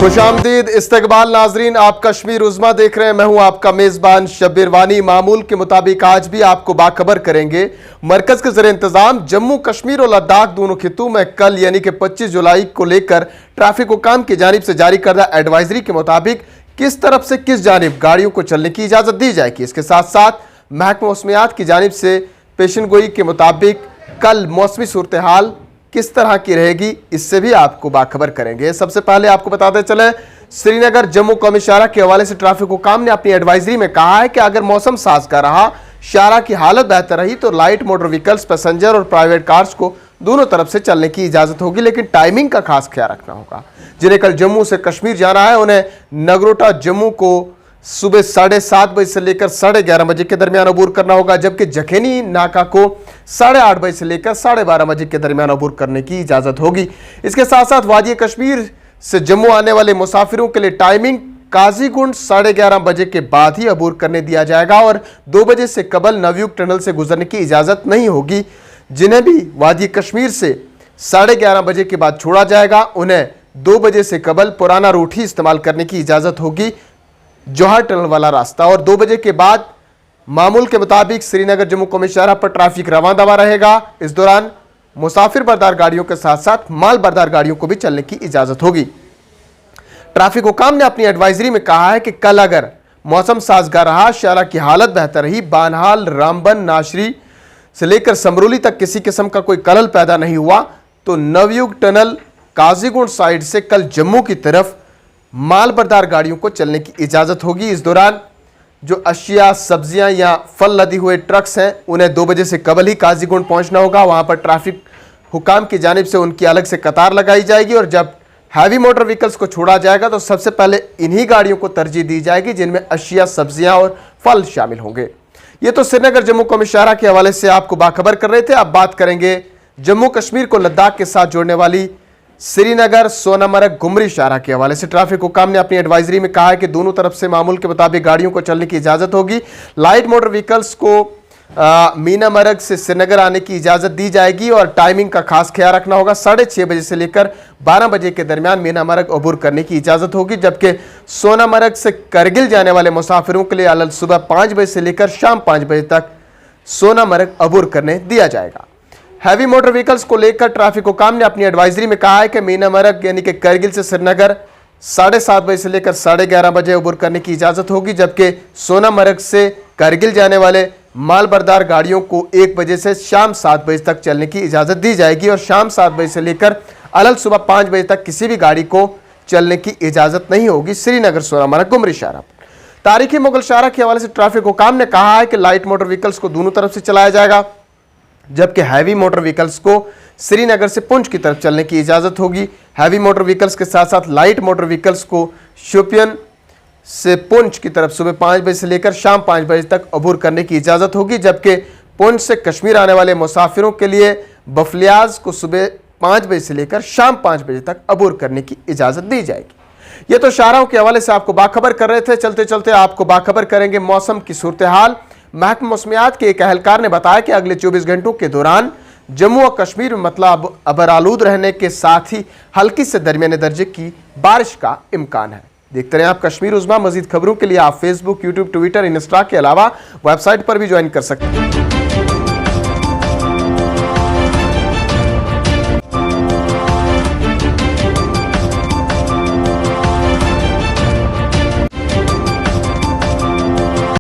खुशामदीद इस्तकबाल नाजरीन, आप कश्मीर उज़्मा देख रहे हैं। मैं हूं आपका मेज़बान शब्बीर वानी। मामूल के मुताबिक आज भी आपको बाखबर करेंगे। मरकज के ज़रिए इंतजाम जम्मू कश्मीर और लद्दाख दोनों खितों में कल यानी कि 25 जुलाई को लेकर ट्रैफिक हुकाम की जानिब से जारी करदा एडवाइजरी के मुताबिक किस तरफ से किस जानिब गाड़ियों को चलने की इजाज़त दी जाएगी। इसके साथ साथ महकमा मौसमियात की जानिब से पेशन गोई के मुताबिक कल मौसमी सूरत हाल किस तरह की रहेगी, इससे भी आपको बाखबर करेंगे। सबसे पहले आपको बताते चले, श्रीनगर जम्मू कौमी शाहरा के हवाले से ट्रैफिक हुकाम ने अपनी एडवाइजरी में कहा है कि अगर मौसम साजगार रहा, शाहरा की हालत बेहतर रही तो लाइट मोटर व्हीकल्स, पैसेंजर और प्राइवेट कार्स को दोनों तरफ से चलने की इजाजत होगी, लेकिन टाइमिंग का खास ख्याल रखना होगा। जिन्हें कल जम्मू से कश्मीर जाना है उन्हें नगरोटा जम्मू को सुबह 7:30 बजे से लेकर 11:30 बजे के दरमियान अबूर करना होगा, जबकि जखेनी नाका को 8:30 बजे से लेकर 12:30 बजे के दरमियान अबूर करने की इजाजत होगी। इसके साथ साथ वादी कश्मीर से जम्मू आने वाले मुसाफिरों के लिए टाइमिंग काजीगुंड 11:30 बजे के बाद ही अबूर करने दिया जाएगा और 2 बजे से कबल नवयुग टनल से गुजरने की इजाजत नहीं होगी। जिन्हें भी वादी कश्मीर से 11:30 बजे के बाद छोड़ा जाएगा उन्हें 2 बजे से कबल पुराना रूट ही इस्तेमाल करने की इजाजत होगी, जौहर टनल वाला रास्ता। और 2 बजे के बाद मामूल के मुताबिक श्रीनगर जम्मू कौमी शाहरा पर ट्रैफिक रवां दवा रहेगा। इस दौरान मुसाफिर बरदार गाड़ियों के साथ साथ माल बरदार गाड़ियों को भी चलने की इजाजत होगी। ट्रैफिक हुकाम ने अपनी एडवाइजरी में कहा है कि कल अगर मौसम साजगार रहा, शाहरा की हालत बेहतर रही, बानहाल, रामबन, नाशरी से लेकर समरूली तक किसी किस्म का कोई कलल पैदा नहीं हुआ तो नवयुग टनल काजीगुंड साइड से कल जम्मू की तरफ माल बरदार गाड़ियों को चलने की इजाजत होगी। इस दौरान जो अशिया, सब्जियां या फल लदी हुए ट्रक्स हैं उन्हें 2 बजे से कबल ही काजीगुंड पहुंचना होगा। वहां पर ट्रैफिक हुकाम की जानिब से उनकी अलग से कतार लगाई जाएगी और जब हैवी मोटर व्हीकल्स को छोड़ा जाएगा तो सबसे पहले इन्हीं गाड़ियों को तरजीह दी जाएगी जिनमें अशिया, सब्जियां और फल शामिल होंगे। ये तो श्रीनगर जम्मू कौमी शाहरा के हवाले से आपको बाखबर कर रहे थे। अब बात करेंगे जम्मू कश्मीर को लद्दाख के साथ जोड़ने वाली श्रीनगर सोनामर्ग गुमरी शाहरा के हवाले से ट्रैफिक हुकाम ने अपनी एडवाइजरी में कहा है कि दोनों तरफ से मामूल के मुताबिक गाड़ियों को चलने की इजाजत होगी। लाइट मोटर व्हीकल्स को मीना मर्ग से श्रीनगर आने की इजाजत दी जाएगी और टाइमिंग का खास ख्याल रखना होगा। 6:30 बजे से लेकर 12 बजे के दरमियान मीना मर्ग अबूर करने की इजाजत होगी, जबकि सोनामर्ग से करगिल जाने वाले मुसाफिरों के लिए अलग सुबह 5 बजे से लेकर शाम 5 बजे तक सोनामर्ग अबूर करने दिया जाएगा। हैवी मोटर व्हीकल्स को लेकर ट्रैफिक हुकाम ने अपनी एडवाइजरी में कहा है कि मीना मर्ग यानी कि करगिल से श्रीनगर 7:30 बजे से लेकर 11:30 बजे अबूर करने की इजाजत होगी, जबकि सोनामर्ग से करगिल जाने वाले माल बरदार गाड़ियों को 1 बजे से शाम 7 बजे तक चलने की इजाजत दी जाएगी और शाम 7 बजे से लेकर अलग सुबह 5 बजे तक किसी भी गाड़ी को चलने की इजाजत नहीं होगी श्रीनगर सोनामर्ग गुमरी शाहरा पर। तारीखी मुगल शाहरा के हवाले से ट्रैफिक हुकाम ने कहा है कि लाइट मोटर व्हीकल्स को दोनों तरफ से चलाया जाएगा, जबकि हैवी मोटर व्हीकल्स को श्रीनगर से पुंछ की तरफ चलने की इजाजत होगी। हैवी मोटर व्हीकल्स के साथ साथ लाइट मोटर व्हीकल्स को शोपियन से पुंछ की तरफ सुबह 5 बजे से लेकर शाम 5 बजे तक अबूर करने की इजाजत होगी, जबकि पुंछ से कश्मीर आने वाले मुसाफिरों के लिए बफलियाज को सुबह 5 बजे से लेकर शाम 5 बजे तक अबूर करने की इजाजत दी जाएगी। ये तो शाहराओं के हवाले से आपको बाखबर कर रहे थे। चलते चलते आपको बाखबर करेंगे मौसम की सूरत हाल। महकमा मौसमियात के एक अहलकार ने बताया कि अगले 24 घंटों के दौरान जम्मू और कश्मीर में मतलब अबरालूद रहने के साथ ही हल्की से दरमियाने दर्जे की बारिश का इम्कान है। देखते रहें आप कश्मीर उज़्मा। मजीद खबरों के लिए आप फेसबुक, यूट्यूब, ट्विटर, इंस्टा के अलावा वेबसाइट पर भी ज्वाइन कर सकते हैं।